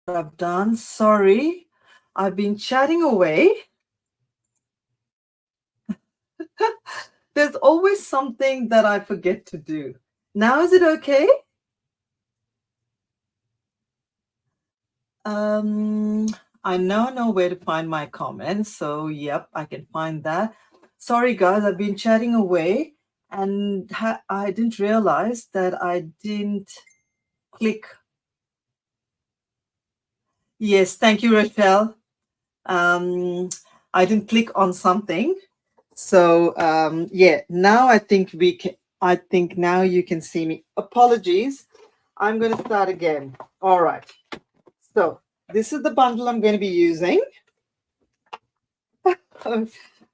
I've done. Sorry, I've been chatting away. There's always something that I forget to do. Now, is it okay? Um, I now know where to find my comments. So, yep, I can find that. Sorry, guys, I've been chatting away and I didn't realize that I didn't click. Yes, thank you, Rochelle. Um, I didn't click on something. So yeah, now I think we can. I think now you can see me. Apologies. I'm going to start again. All right. So this is the bundle I'm going to be using.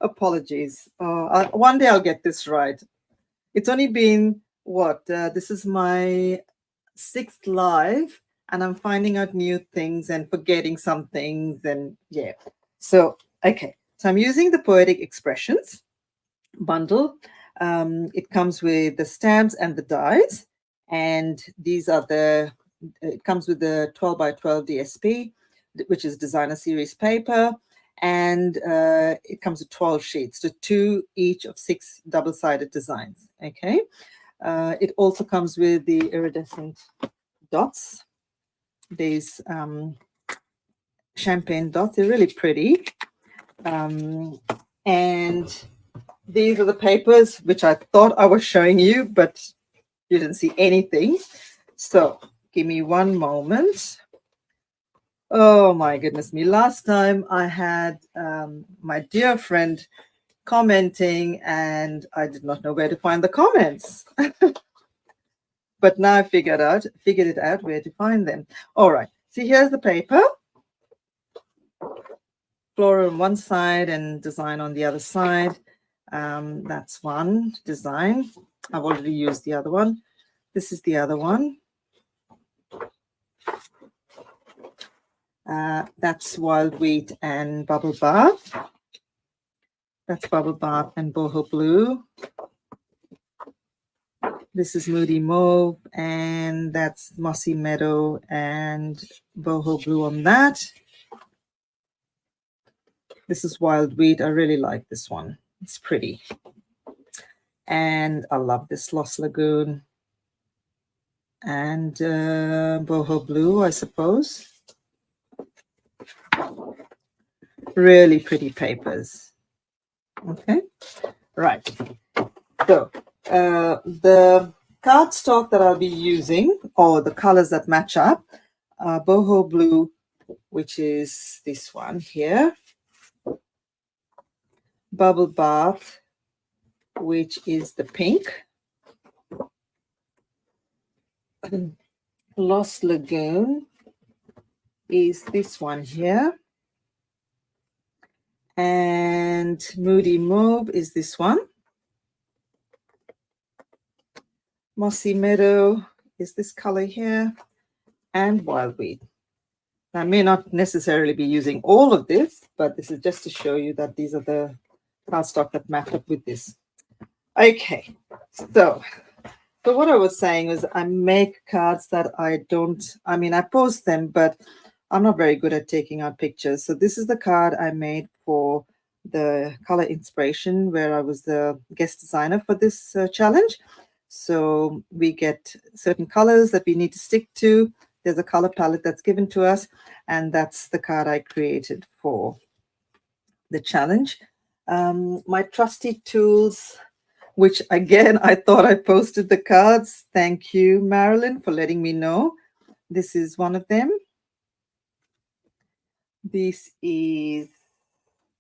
Apologies. One day I'll get this right. It's only been what? This is my sixth live, and I'm finding out new things and forgetting some things. And yeah. So okay. So I'm using the Poetic Expressions bundle. It comes with the stamps and the dies, and these are it comes with the 12 by 12 DSP, which is designer series paper, and it comes with 12 sheets, so two each of six double-sided designs. Okay. It also comes with the iridescent dots, these champagne dots. They're really pretty. And these are the papers which I thought I was showing you, but you didn't see anything. So give me one moment. Oh my goodness me. Last time I had my dear friend commenting and I did not know where to find the comments. But now I figured it out where to find them. All right. See, here's the paper. Floral on one side and design on the other side. That's one design. I've already used the other one. This is the other one. That's wild wheat and bubble bath. That's bubble bath and boho blue. This is moody mauve, and that's mossy meadow and boho blue on that. This is wild wheat. I really like this one. It's pretty. And I love this Lost Lagoon and boho blue, I suppose. Really pretty papers. Okay, right. So the cardstock that I'll be using, or the colors that match up, boho blue, which is this one here, bubble bath, which is the pink, Lost Lagoon is this one here, and moody mauve is this one. Mossy meadow is this color here, and wild wheat. I may not necessarily be using all of this, but this is just to show you that these are the cardstock that match up with this. Okay, so what I was saying was I make cards that I post them, but I'm not very good at taking out pictures. So this is the card I made for the color inspiration, where I was the guest designer for this challenge. So we get certain colors that we need to stick to. There's a color palette that's given to us, and that's the card I created for the challenge. My trusty tools, which again, I thought I posted the cards. Thank you, Marilyn, for letting me know. This is one of them. This is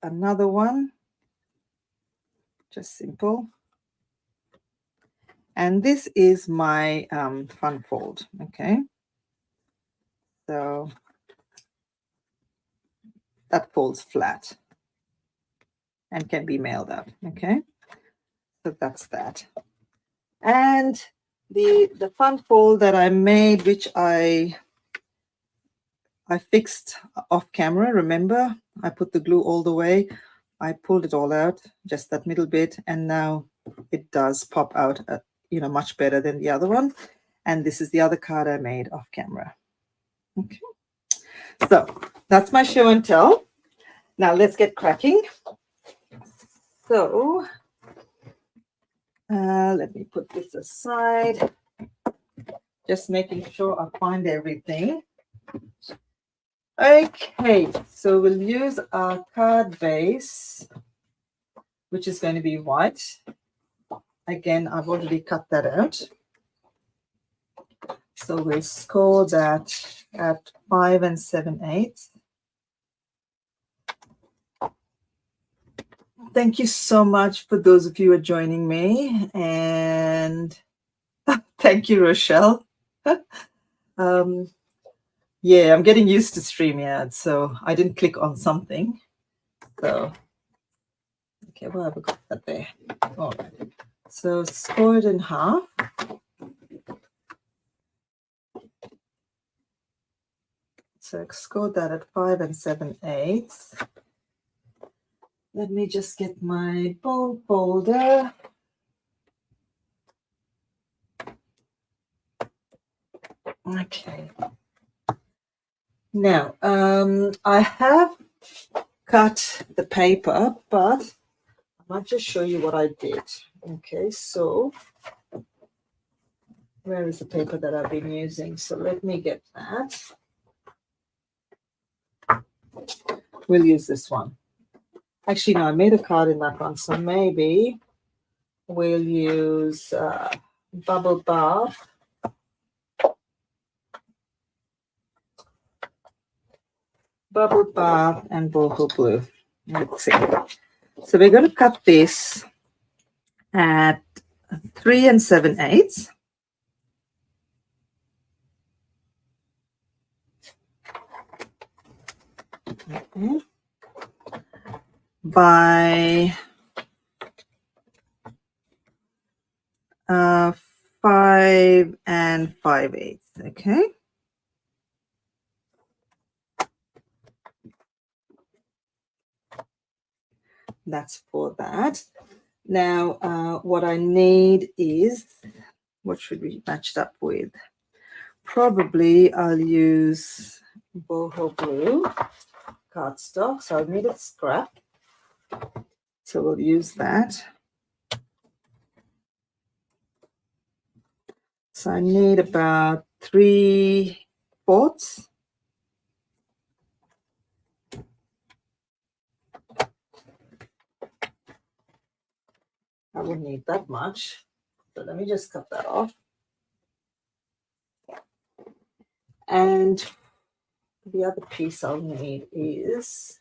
another one, just simple. And this is my fun fold, okay? So that folds flat and can be mailed out, okay? So that's that. And the fun fold that I made, which I fixed off camera, remember? I put the glue all the way. I pulled it all out, just that middle bit, and now it does pop out, much better than the other one. And this is the other card I made off camera. Okay. So that's my show and tell. Now let's get cracking. So let me put this aside. Just making sure I find everything. Okay, so we'll use our card base, which is going to be white. Again, I've already cut that out. So we'll score that at 5 7/8. Thank you so much for those of you who are joining me. And thank you, Rochelle. Yeah, I'm getting used to StreamYard, so I didn't click on something. So, okay, well, I've got that there. All right. So score it in half. So score that at 5 7/8. Let me just get my bone folder. Okay. Now, I have cut the paper, but I might just show you what I did. Okay, so where is the paper that I've been using? So let me get that. We'll use this one. Actually, no, I made a card in that one, so maybe we'll use Bubble Bath. Bubble Bath and Boho Blue. Let's see. So we're going to cut this at 3 7/8. Okay. By 5 5/8. Okay. That's for that. Now, what I need is, what should we match it up with? Probably I'll use Boho Blue cardstock. So I'll need it scrap. So we'll use that. So I need about 3/4. I wouldn't need that much. So let me just cut that off. And the other piece I'll need is,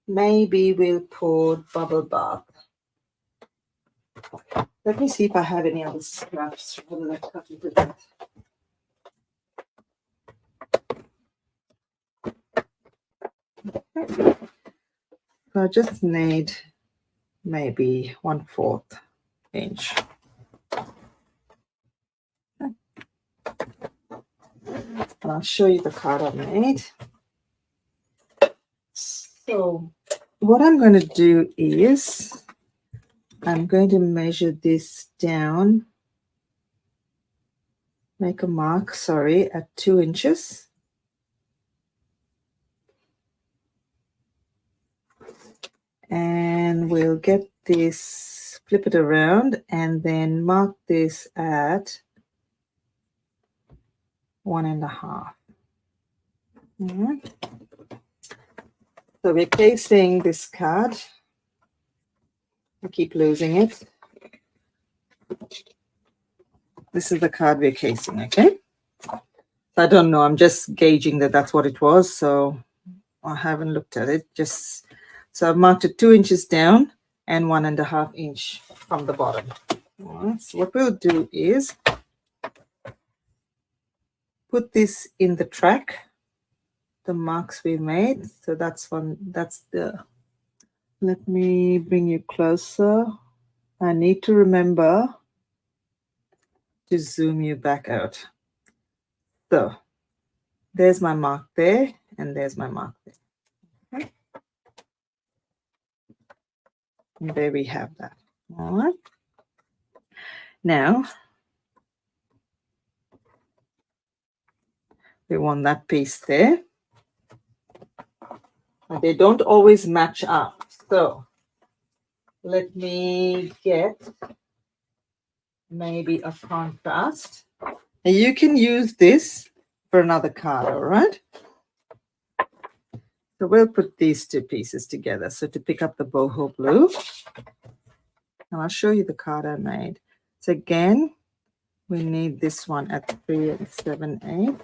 maybe we'll put Bubble Bath. Let me see if I have any other scraps rather than cut into that. So I just need maybe 1/4 inch. And I'll show you the card I made. So what I'm going to do is, I'm going to measure this down, make a mark, sorry, at 2 inches. And we'll get this, flip it around, and then mark this at 1.5. So we're casing this card. I keep losing it. This is the card we're casing, okay? I don't know, I'm just gauging that that's what it was, so I haven't looked at it. Just so I've marked it 2 inches down and 1.5 inch from the bottom. All right, so what we'll do is put this in the track, the marks we made. So that's one, that's the, let me bring you closer. I need to remember to zoom you back out. So there's my mark there, and there's my mark there. Okay. And there we have that. All right. Now, we want that piece there. but they don't always match up. So let me get maybe a contrast. And you can use this for another card, all right? So we'll put these two pieces together. So to pick up the boho blue, and I'll show you the card I made. So again, we need this one at 3 7/8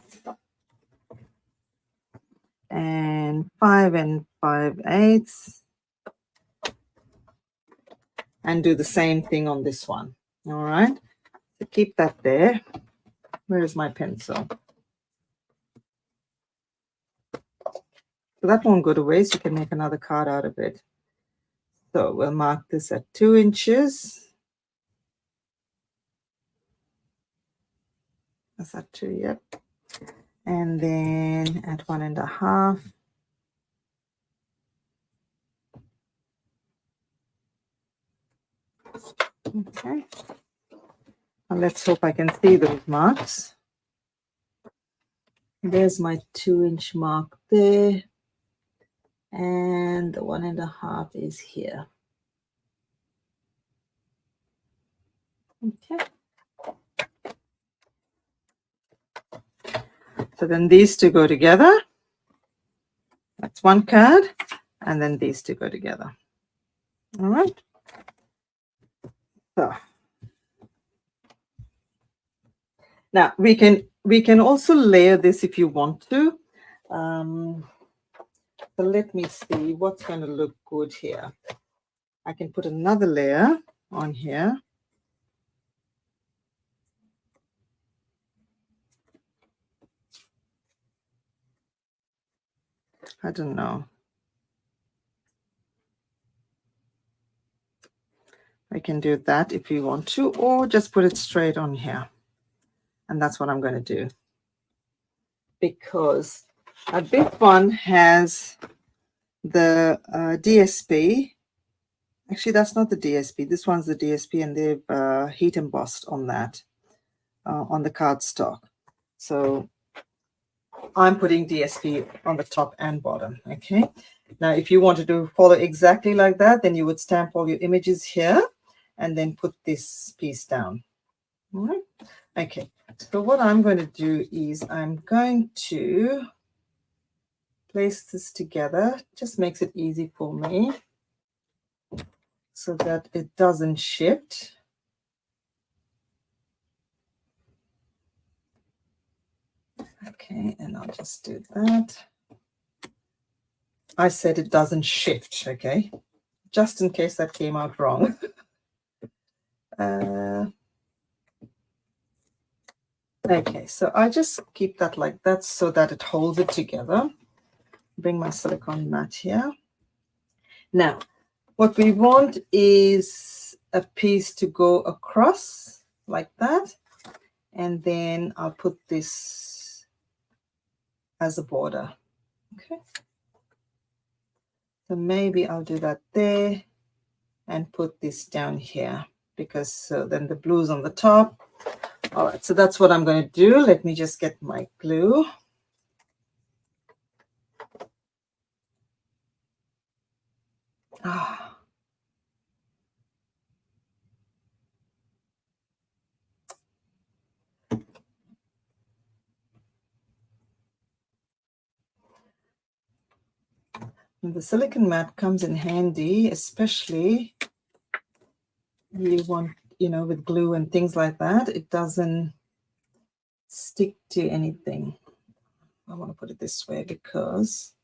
and 5 5/8, and do the same thing on this one. All right, so keep that there. Where is my pencil? So that won't go to waste. You can make another card out of it. So we'll mark this at 2 inches. That's at 2, yep. And then at 1.5. Okay. And let's hope I can see those marks. There's my 2-inch mark there. And the 1.5 is here. Okay. So then these two go together. That's one card. And then these two go together. All right. So now we can also layer this if you want to. So let me see what's going to look good here. I can put another layer on here. I don't know. I can do that if you want to, or just put it straight on here. And that's what I'm going to do. Because this one has the DSP. Actually, that's not the DSP. This one's the DSP, and they've heat embossed on that, on the cardstock. So I'm putting DSP on the top and bottom, okay? Now, if you wanted to follow exactly like that, then you would stamp all your images here and then put this piece down, all right? Okay, so what I'm going to do is I'm going to place this together. Just makes it easy for me so that it doesn't shift. Okay, and I'll just do that. I said it doesn't shift, okay? Just in case that came out wrong. Okay, so I just keep that like that so that it holds it together. Bring my silicone mat here. Now, what we want is a piece to go across like that. And then I'll put this as a border. Okay. So maybe I'll do that there and put this down here because then the blue's on the top. All right, so that's what I'm going to do. Let me just get my glue. The silicone mat comes in handy, especially you want, with glue and things like that. It doesn't stick to anything. I want to put it this way because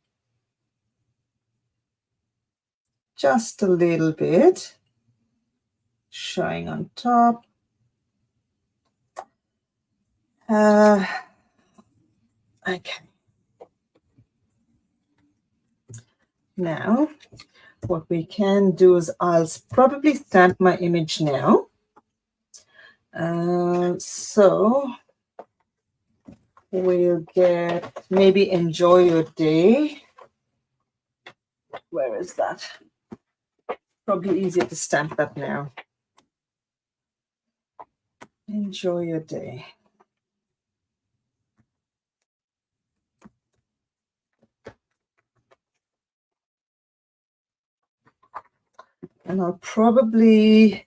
just a little bit showing on top. Okay. Now, what we can do is I'll probably stamp my image now. So we'll get maybe enjoy your day. Where is that? Probably easier to stamp that now. Enjoy your day. And I'll probably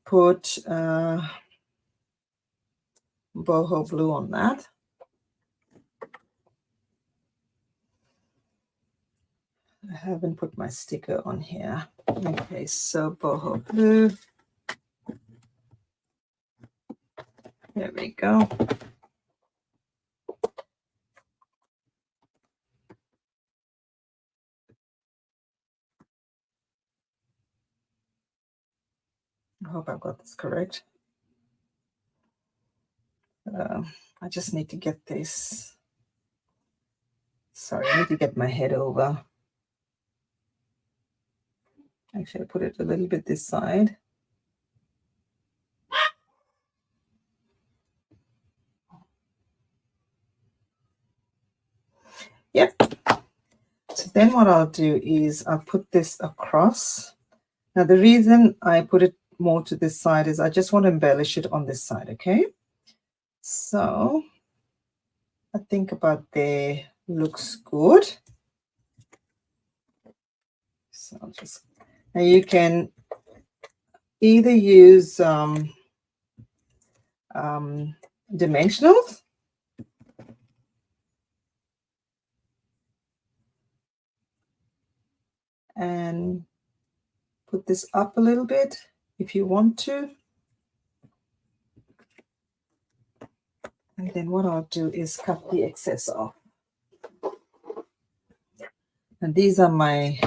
put boho blue on that. I haven't put my sticker on here. Okay, so boho blue. There we go. I hope I've got this correct. I just need to get this. Sorry, I need to get my head over. Actually, I put it a little bit this side. Yep. So then what I'll do is I'll put this across. Now, the reason I put it more to this side is I just want to embellish it on this side, okay? So I think about there looks good. So I'll just, now you can either use dimensionals, and put this up a little bit if you want to. And then what I'll do is cut the excess off. And these are my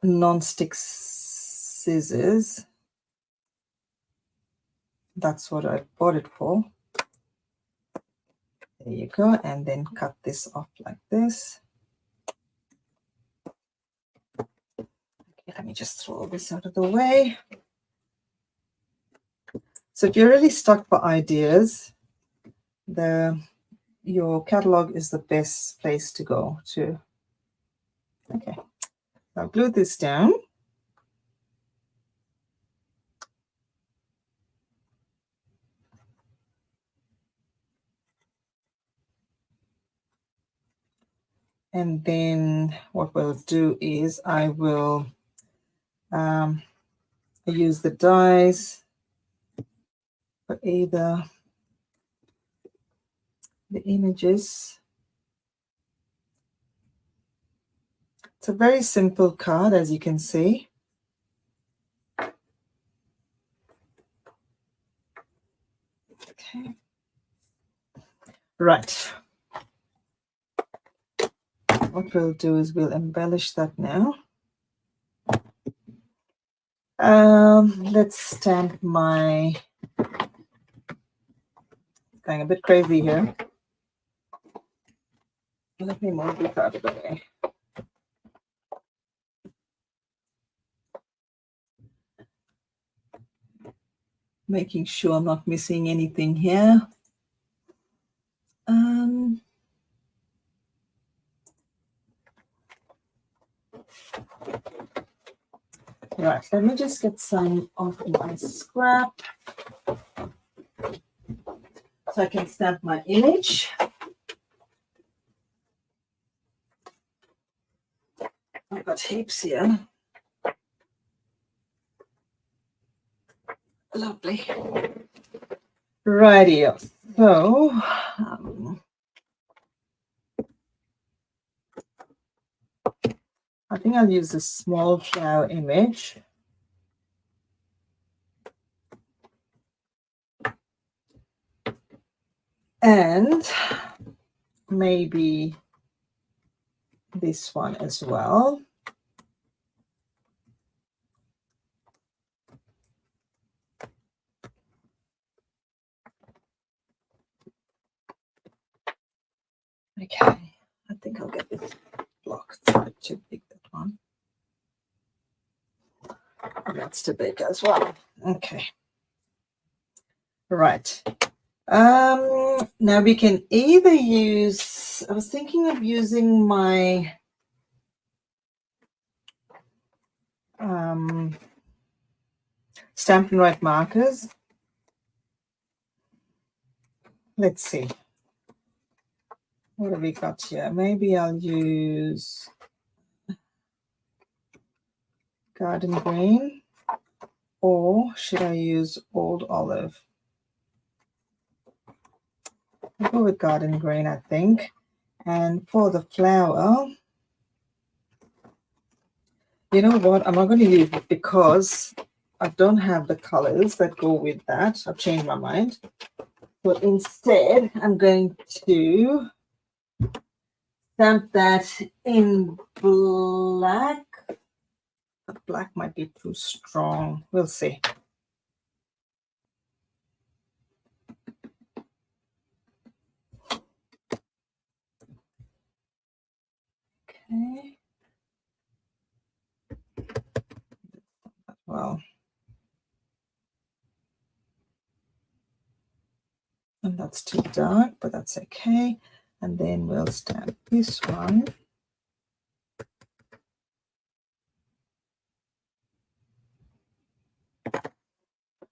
non-stick scissors. That's what I bought it for. There you go. And then cut this off like this. Okay, let me just throw this out of the way. So if you're really stuck for ideas, your catalog is the best place to go to. Okay, I'll glue this down. And then what we'll do is I will use the dies for either the images. It's a very simple card, as you can see. Okay. Right. What we'll do is we'll embellish that now. Let's stamp my, going a bit crazy here. Let me move this out of the way. Making sure I'm not missing anything here. Right, let me just get some of my scrap so I can stamp my image. I've got heaps here. Lovely. Rightio. So, I think I'll use a small flower image. And maybe this one as well. Okay, I think I'll get this block. It's too big, that one. And that's too big as well. Okay. Right. Now we can either use, I was thinking of using my Stampin' Right markers. Let's see. What have we got here? Maybe I'll use garden green, or should I use old olive? I'll go with garden green, I think. And for the flower, you know what? I'm not going to use it because I don't have the colors that go with that. I've changed my mind. But instead, I'm going to stamp that in black. The black might be too strong. We'll see. Okay. Well, and that's too dark, but that's okay. And then we'll stamp this one.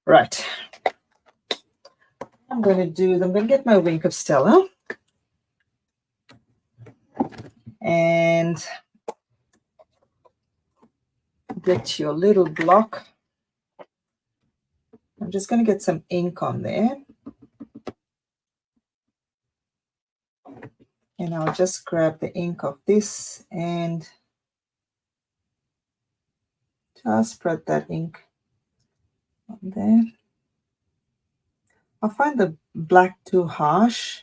Right. I'm going to get my Wink of Stella. And get your little block. I'm just going to get some ink on there. And I'll just grab the ink of this and just spread that ink on there. I find the black too harsh.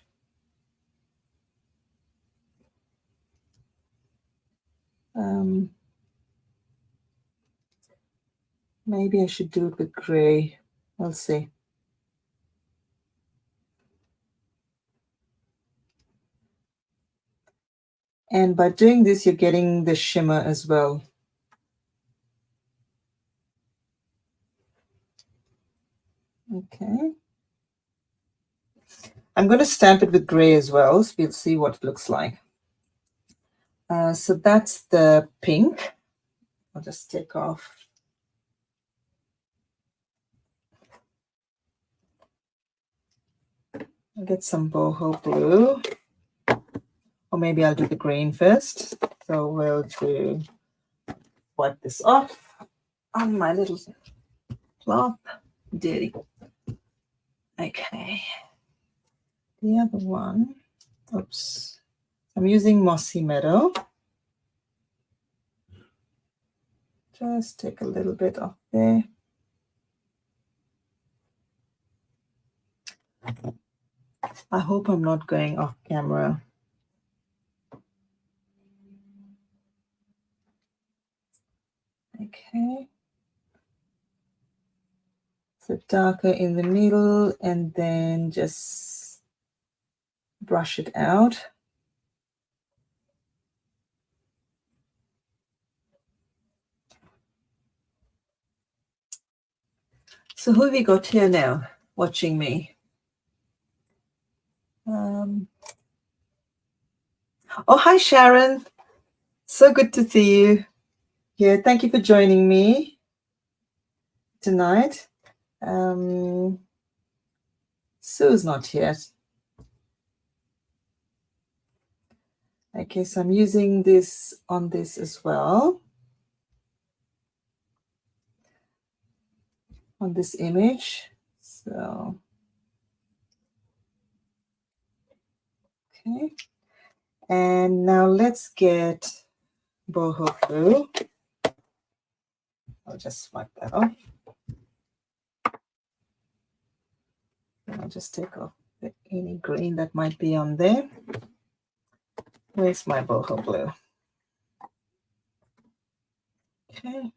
Maybe I should do it with gray. We'll see. And by doing this, you're getting the shimmer as well. Okay. I'm going to stamp it with gray as well, so we'll see what it looks like. So that's the pink. I'll just take off. I'll get some boho blue. Or maybe I'll do the green first. So we'll do wipe this off on my little cloth. Dirty. Okay. The other one, oops. I'm using Mossy Meadow. Just take a little bit off there. I hope I'm not going off camera. Okay. So darker in the middle and then just brush it out. So who have we got here now watching me? Oh, hi, Sharon. So good to see you. Yeah, thank you for joining me tonight. Sue's not yet. Okay, so I'm using this on this as well. On this image. So, okay. And now let's get boho blue. I'll just wipe that off. And I'll just take off any green that might be on there. Where's my boho blue? Okay.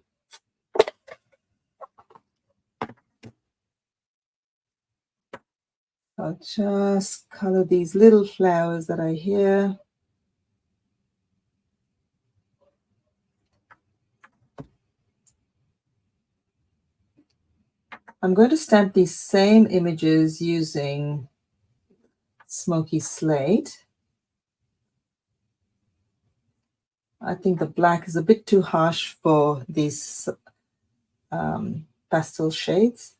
I'll just color these little flowers that are here. I'm going to stamp these same images using Smoky Slate. I think the black is a bit too harsh for these pastel shades.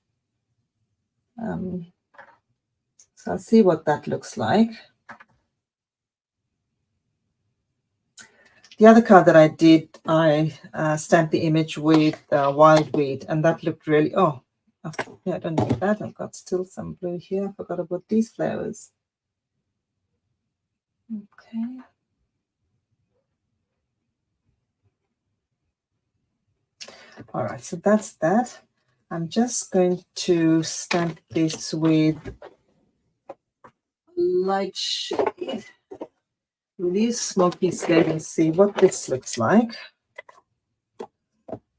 So I'll see what that looks like. The other card that I did, I stamped the image with wildweed, and that looked really, oh, yeah, I don't need that. I've got still some blue here. I forgot about these flowers. Okay. All right, so that's that. I'm just going to stamp this with light shade. Really smoky slate and see what this looks like.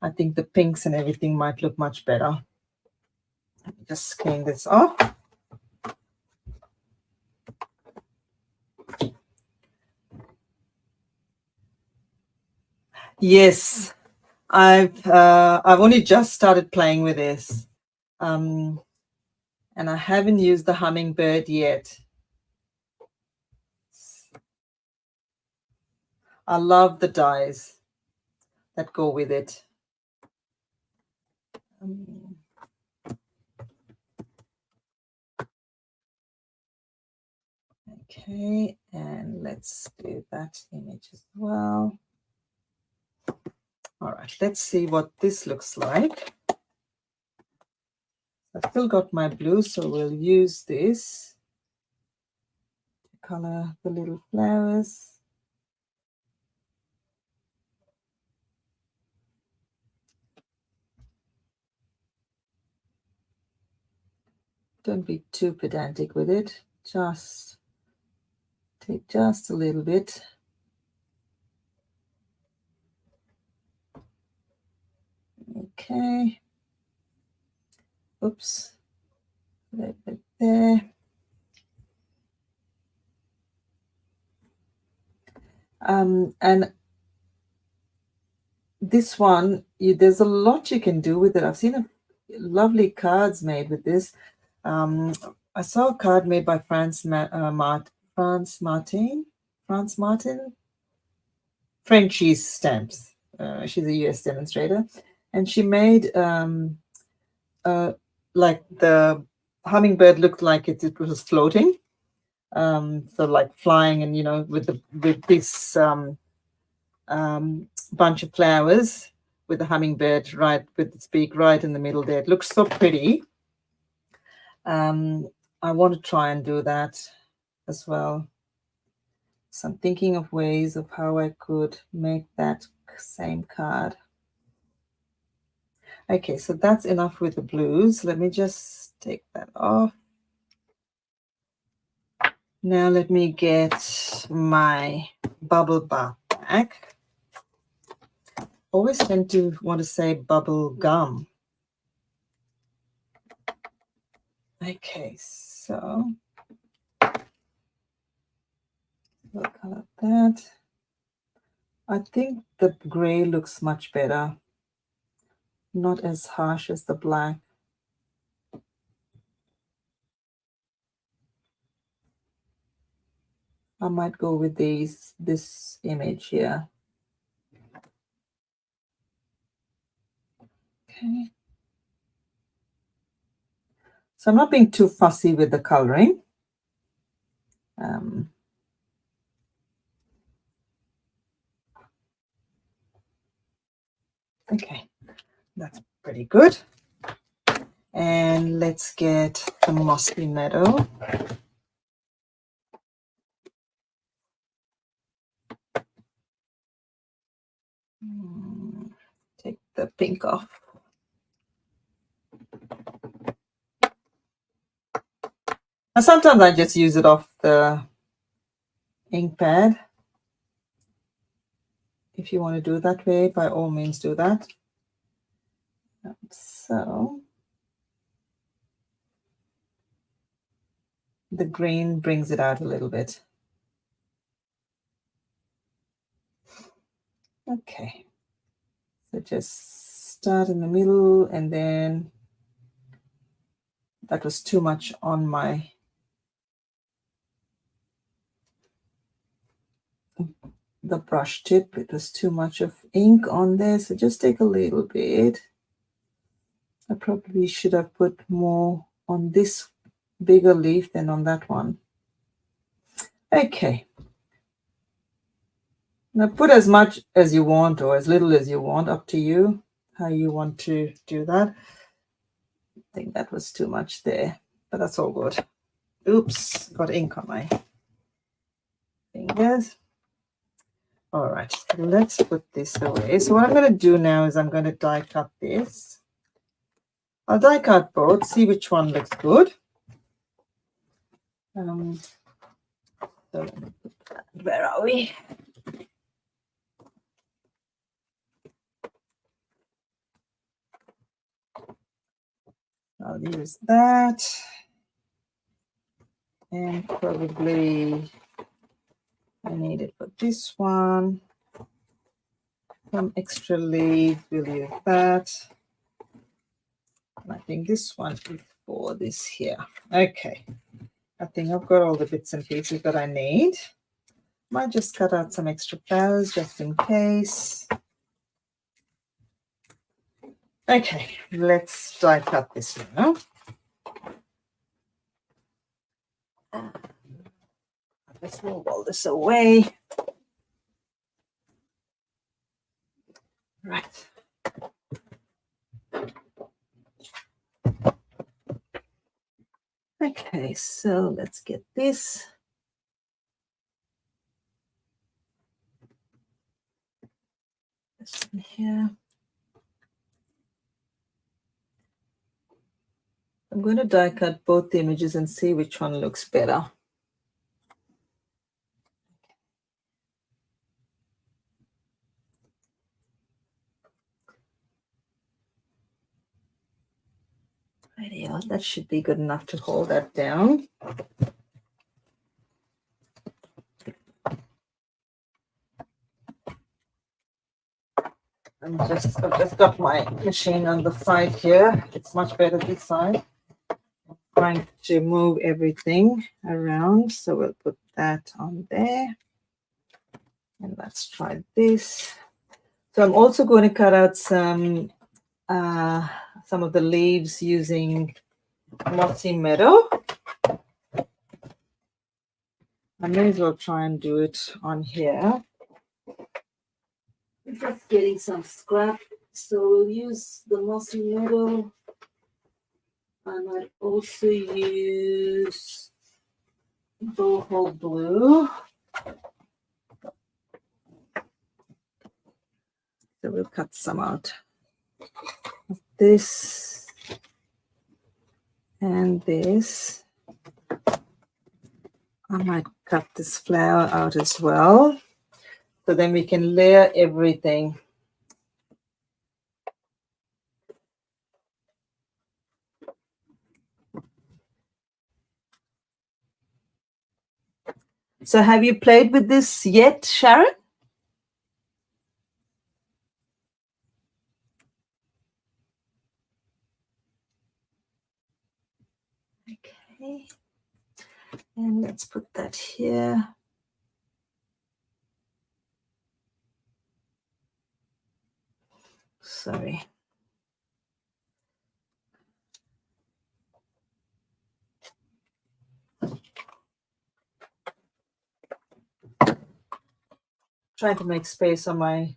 I think the pinks and everything might look much better. Let me just clean this off. Yes, I've only just started playing with this, and I haven't used the hummingbird yet. I love the dyes that go with it. Okay, and let's do that image as well. All right, let's see what this looks like. I've still got my blue, so we'll use this to color the little flowers. Don't be too pedantic with it. Just take just a little bit. Okay. Oops. A little bit there. And this one, there's a lot you can do with it. I've seen lovely cards made with this. I saw a card made by France Martin, Frenchie's stamps. She's a US demonstrator, and she made like the hummingbird looked like it was floating, so like flying, and with this bunch of flowers with the hummingbird right with its beak right in the middle there. It looks so pretty. I want to try and do that as well. So I'm thinking of ways of how I could make that same card. Okay, so that's enough with the blues. Let me just take that off. Now let me get my bubble bath back. Always tend to want to say bubble gum. Okay, so we'll color that. I think the gray looks much better. Not as harsh as the black. I might go with this image here. Okay. So I'm not being too fussy with the coloring. Okay, that's pretty good. And let's get the mossy meadow. Take the pink off. And sometimes I just use it off the ink pad. If you want to do it that way, by all means do that. So the green brings it out a little bit. Okay, so just start in the middle, and then that was too much on the brush tip. It was too much of ink on there, so just take a little bit. I probably should have put more on this bigger leaf than on that one. Okay. Now put as much as you want or as little as you want, up to you how you want to do that. I think that was too much there, but that's all good. Oops, got ink on my fingers. All right, let's put this away. So what I'm going to do now is I'm going to die cut this. I'll die cut both, see which one looks good. So where are we? I'll use that. And probably I need it for this one. Some extra leaf, we'll use that. And I think this one is for this here. Okay. I think I've got all the bits and pieces that I need. Might just cut out some extra flowers just in case. Okay, let's die cut this now. Let's move all this away. Right. Okay, so let's get this. This in here. I'm going to die cut both the images and see which one looks better. Yeah, that should be good enough to hold that down. I've just got my machine on the side here. It's much better this side. I'm trying to move everything around, so we'll put that on there. And let's try this. So I'm also going to cut out some of the leaves using mossy meadow. I may as well try and do it on here. I'm just getting some scrap, so we'll use the mossy meadow. I might also use boho blue. So we'll cut some out of this and this. I might cut this flower out as well, so then we can layer everything. So have you played with this yet, Sharon? Okay. And let's put that here. Sorry. Trying to make space on my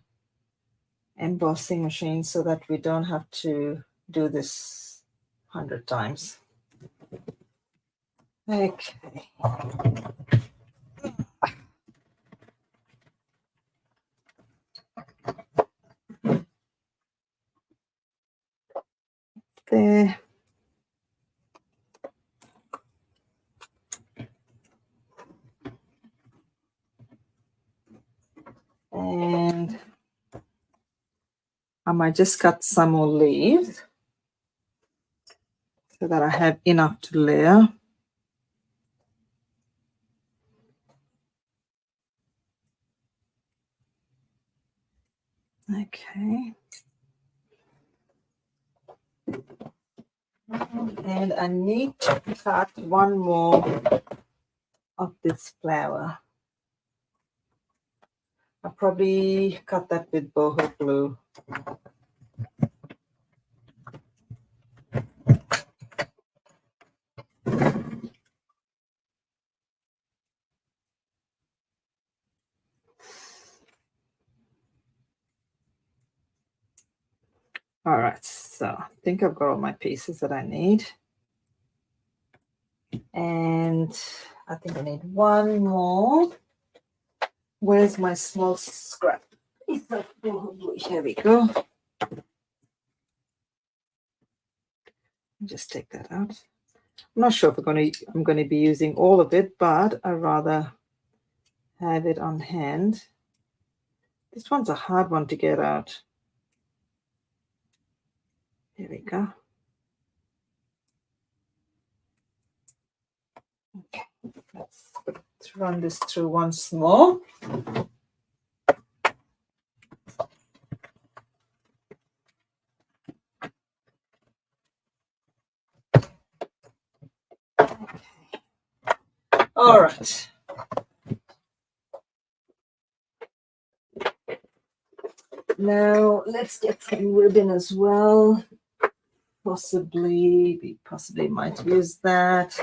embossing machine so that we don't have to do this 100 times. Okay. There. And I might just cut some more leaves so that I have enough to layer. Okay. And I need to cut one more of this flower. I'll probably cut that with boho blue. All right, so I think I've got all my pieces that I need. And I think I need one more. Where's my small scrap? Here we go. Just take that out. I'm not sure if I'm going to be using all of it, but I'd rather have it on hand. This one's a hard one to get out. There we go. Okay, let's run this through once more. All right. Now let's get some ribbon as well. We possibly might use that.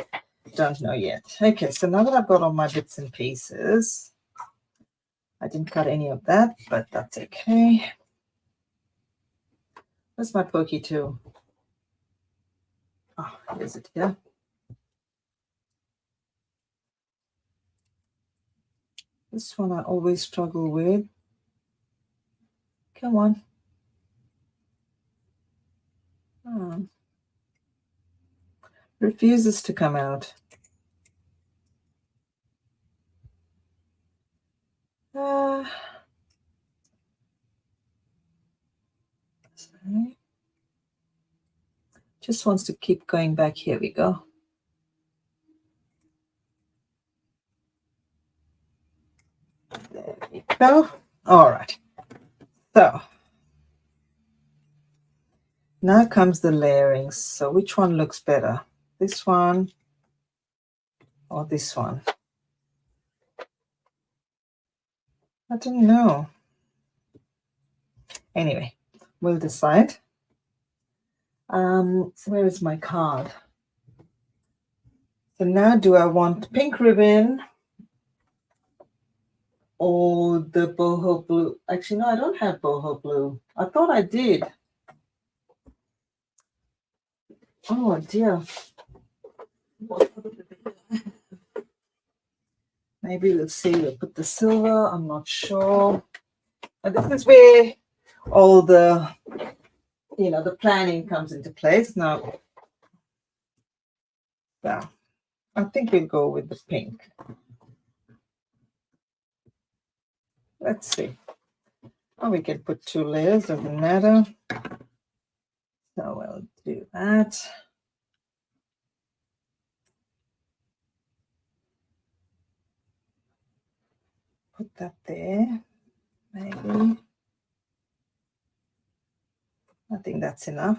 Don't know yet. Okay, so now that I've got all my bits and pieces, I didn't cut any of that, but that's okay. Where's my pokey tool? Oh, here's it here. This one I always struggle with. Come on. Oh. Refuses to come out. Sorry. Just wants to keep going back. Here we go. There we go. All right. So now comes the layering. So which one looks better? This one or this one? I don't know. Anyway, we'll decide. Where is my card? So now do I want pink ribbon or the boho blue? Actually, no, I don't have boho blue. I thought I did. Oh dear. Maybe let's see, we'll put the silver, I'm not sure. And this is where all the, the planning comes into place. Now, yeah, I think we'll go with the pink. Let's see. Oh, we can put 2 layers, doesn't matter. So we'll do that. Put that there, maybe. I think that's enough.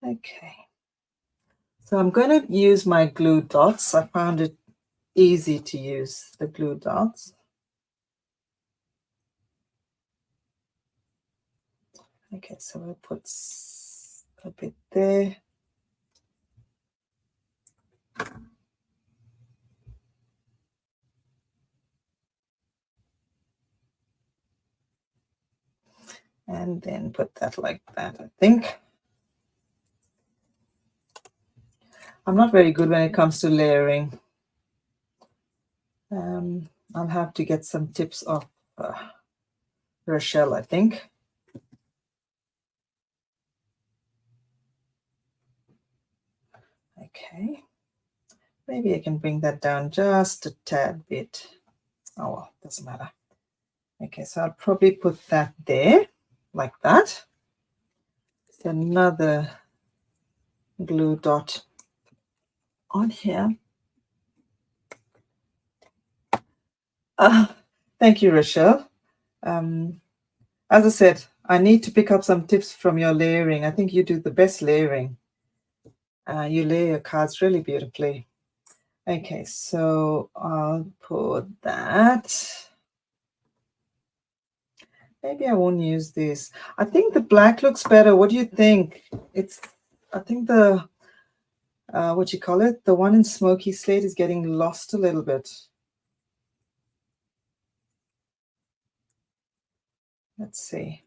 Okay. So I'm going to use my glue dots. I found it easy to use the glue dots. Okay, so we'll put a bit there. And then put that like that, I think. I'm not very good when it comes to layering. I'll have to get some tips off Rochelle, I think. Okay. Maybe I can bring that down just a tad bit. Oh, well, doesn't matter. Okay, so I'll probably put that there, like that. Another glue dot on here. Thank you, Rochelle. As I said, I need to pick up some tips from your layering. I think you do the best layering. You lay your cards really beautifully. Okay, so I'll put that. Maybe I won't use this. I think the black looks better. What do you think? I think the, what you call it? The one in Smoky Slate is getting lost a little bit. Let's see.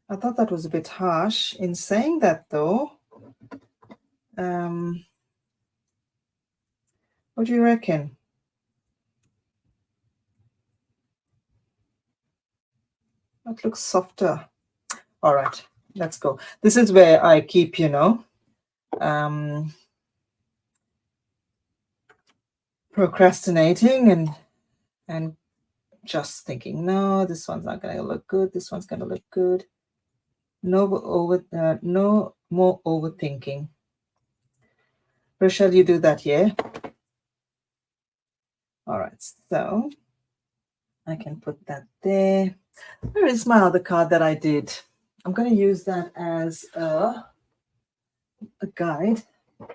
I thought that was a bit harsh. In saying that, though, what do you reckon? That looks softer. All right, let's go. This is where I keep, procrastinating and just thinking, no, this one's not going to look good. This one's going to look good. No more overthinking. Rochelle, you do that, yeah? All right, so I can put that there. Where is my other card that I did? I'm going to use that as a guide. I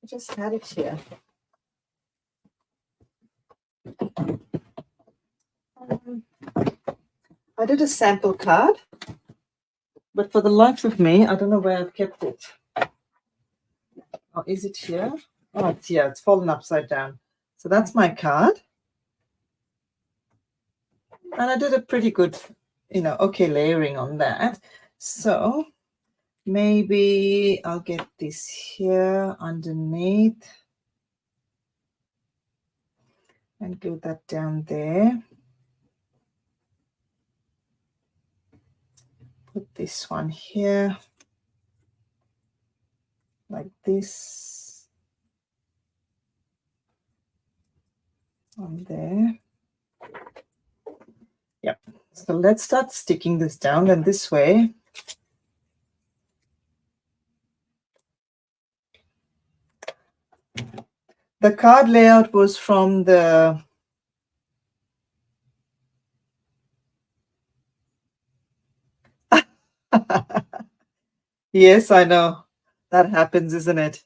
just had it here. I did a sample card, but for the life of me, I don't know where I've kept it. Oh, is it here? Oh, it's here. It's fallen upside down. So that's my card. And I did a pretty good, okay layering on that. So maybe I'll get this here underneath and glue that down there. Put this one here like this on there. Yep. So let's start sticking this down, and this way the card layout was from the yes, I know that happens, isn't it?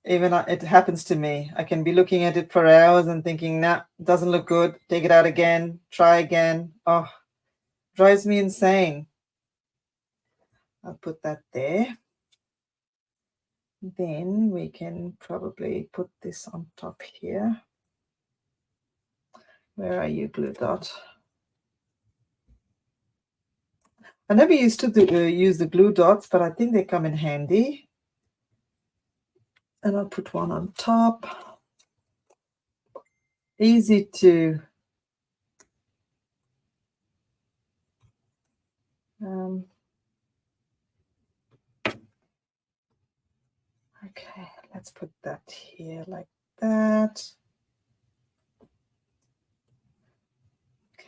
Even it happens to me. I can be looking at it for hours and thinking, nah, doesn't look good. Take it out again, try again. Oh, drives me insane. I'll put that there. Then we can probably put this on top here. Where are you, glue dot? I never used to use the glue dots, but I think they come in handy. And I'll put one on top. Easy to okay, let's put that here like that. Okay.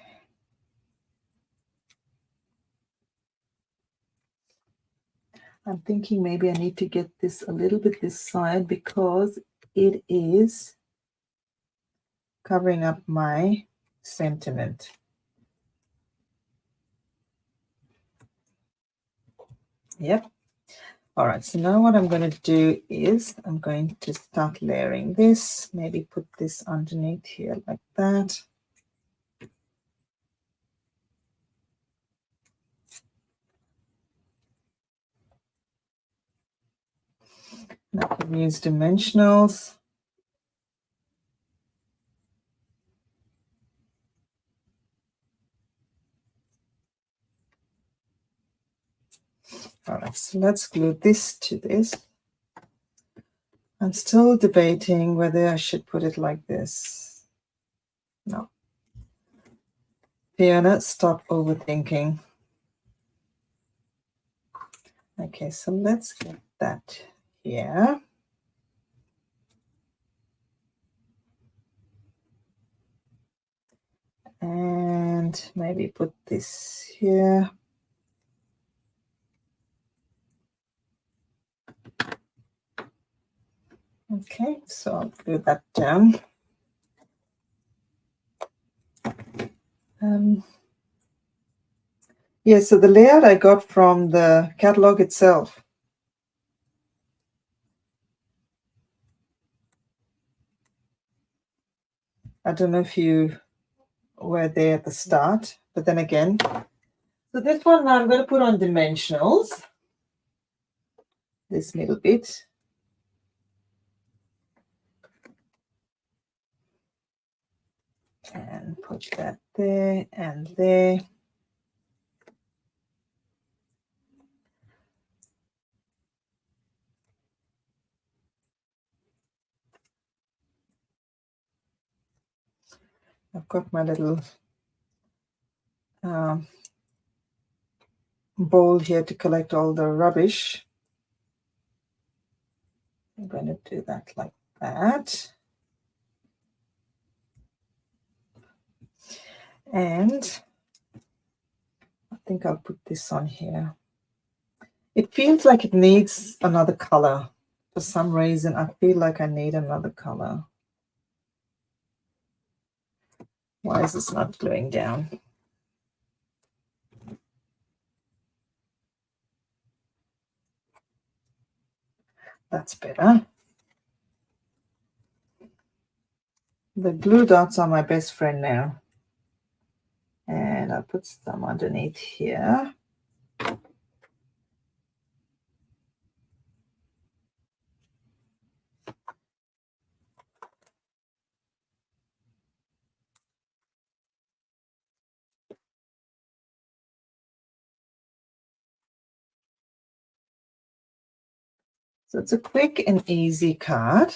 I'm thinking maybe I need to get this a little bit this side because it is covering up my sentiment. Yep. All right, so now what I'm going to do is I'm going to start layering this, maybe put this underneath here like that. Now I can use dimensionals. All right, so let's glue this to this. I'm still debating whether I should put it like this. No. Fiona, stop overthinking. Okay, so let's get that here. And maybe put this here. Okay, so I'll glue that down. Yeah, so the layout I got from the catalog itself. I don't know if you were there at the start, but then again. So this one now I'm going to put on dimensionals. This middle bit. And put that there and there. I've got my little bowl here to collect all the rubbish. I'm going to do that like that. And I think I'll put this on here. It feels like it needs another color. For some reason, I feel like I need another color. Why is this not gluing down? That's better. The glue dots are my best friend now. And I'll put some underneath here. So it's a quick and easy card.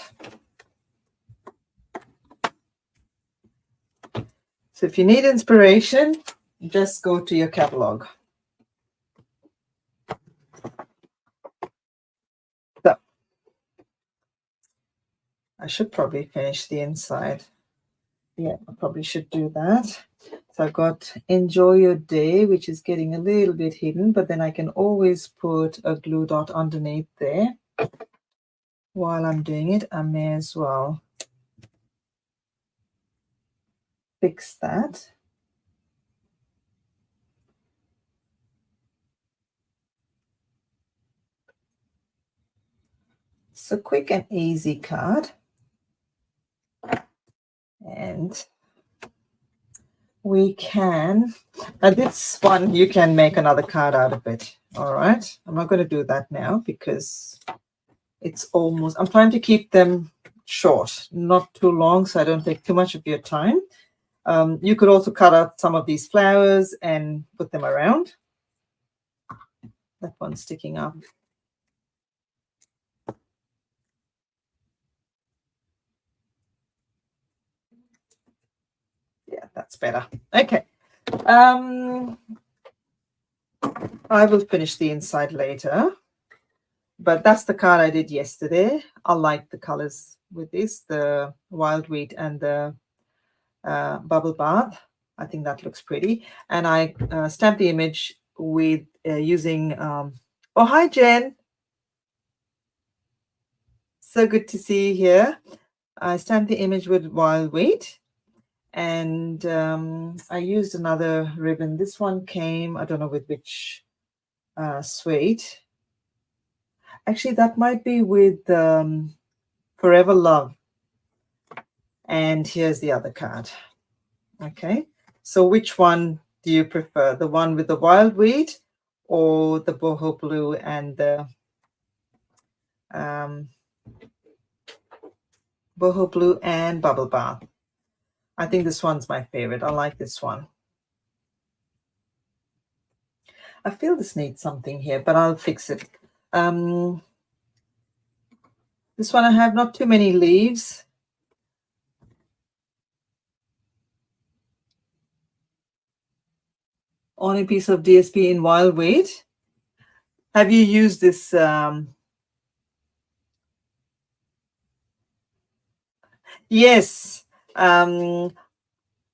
So if you need inspiration, just go to your catalog. So I should probably finish the inside. Yeah, I probably should do that. So I've got enjoy your day, which is getting a little bit hidden, but then I can always put a glue dot underneath there. While I'm doing it, I may as well fix that. It's a quick and easy card. And we can, this one, you can make another card out of it. All right. I'm not going to do that now because it's almost, I'm trying to keep them short, not too long, so I don't take too much of your time. You could also cut out some of these flowers and put them around. That one's sticking up. Yeah, that's better. Okay. I will finish the inside later, but that's the card I did yesterday. I like the colors with this, the wild wheat and the bubble bath. I think that looks pretty. And I stamped the image with using, oh, hi, Jen. So good to see you here. I stamped the image with wild wheat. And I used another ribbon. This one came, I don't know with which suite. Actually, that might be with Forever Love. And here's the other card. Okay, so which one do you prefer? The one with the wild wheat or the boho blue and the boho blue and bubble bath? I think this one's my favorite. I like this one. I feel this needs something here, but I'll fix it. This one I have not too many leaves. On a piece of DSP in wild wheat. Have you used this? Yes.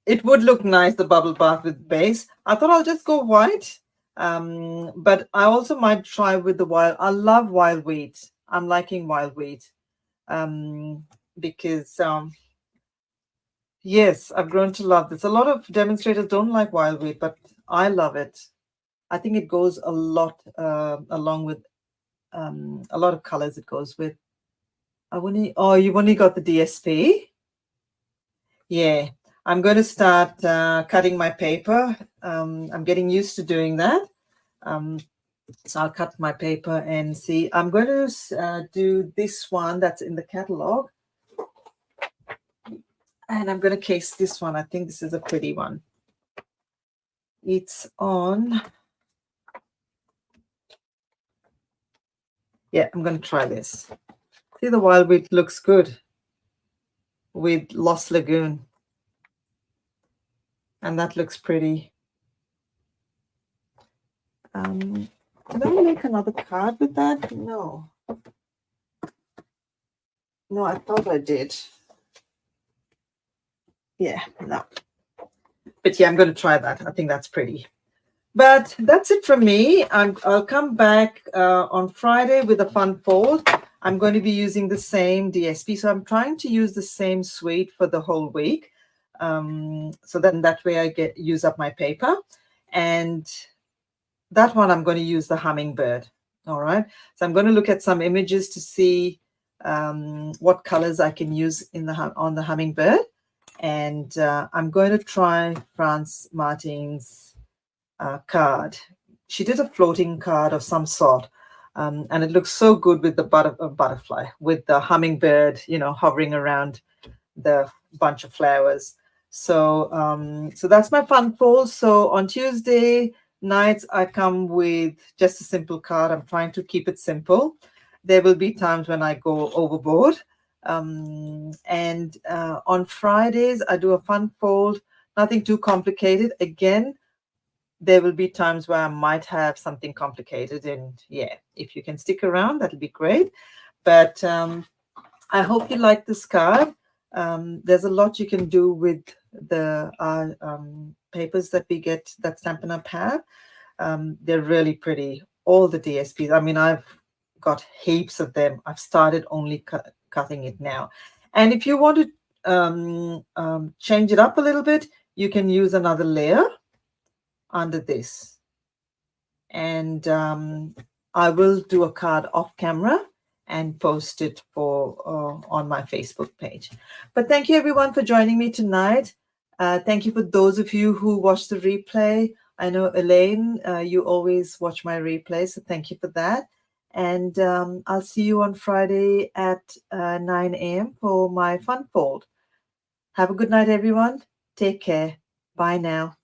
It would look nice, the bubble bath with base. I thought I'll just go white. But I also might try with the wild. I love wild wheat. I'm liking wild wheat. Because yes, I've grown to love this. A lot of demonstrators don't like wild wheat, but I love it. I think it goes a lot along with a lot of colors it goes with. You've only got the DSP? Yeah, I'm going to start cutting my paper. I'm getting used to doing that. So I'll cut my paper and see. I'm going to do this one that's in the catalog. And I'm going to case this one. I think this is a pretty one. It's on. Yeah, I'm going to try this. See, the wild wheat looks good with Lost Lagoon. And that looks pretty. Did I make another card with that? No. No, I thought I did. Yeah, no. But yeah, I'm going to try that. I think that's pretty. But that's it from me. I'll come back on Friday with a fun fold. I'm going to be using the same DSP. So I'm trying to use the same suite for the whole week. So then that way I use up my paper. And that one I'm going to use the hummingbird. All right. So I'm going to look at some images to see what colors I can use on the hummingbird. And I'm going to try France Martin's card. She did a floating card of some sort, and it looks so good with the butterfly, with the hummingbird, hovering around the bunch of flowers. So so that's my fun fold. So on Tuesday nights I come with just a simple card. I'm trying to keep it simple. There will be times when I go overboard. And on Fridays I do a fun fold, nothing too complicated. Again, there will be times where I might have something complicated, and yeah, if you can stick around, that'll be great. But I hope you like this card. There's a lot you can do with the papers that we get that Stampin' Up! Have. They're really pretty. All the DSPs. I mean, I've got heaps of them. I've started only cutting it now. And if you want to change it up a little bit, you can use another layer under this. And I will do a card off camera and post it for on my Facebook page. But thank you everyone for joining me tonight. Thank you for those of you who watched the replay. I know Elaine, you always watch my replay, so thank you for that. And I'll see you on Friday at 9 a.m. for my fun fold. Have a good night, everyone. Take care. Bye now.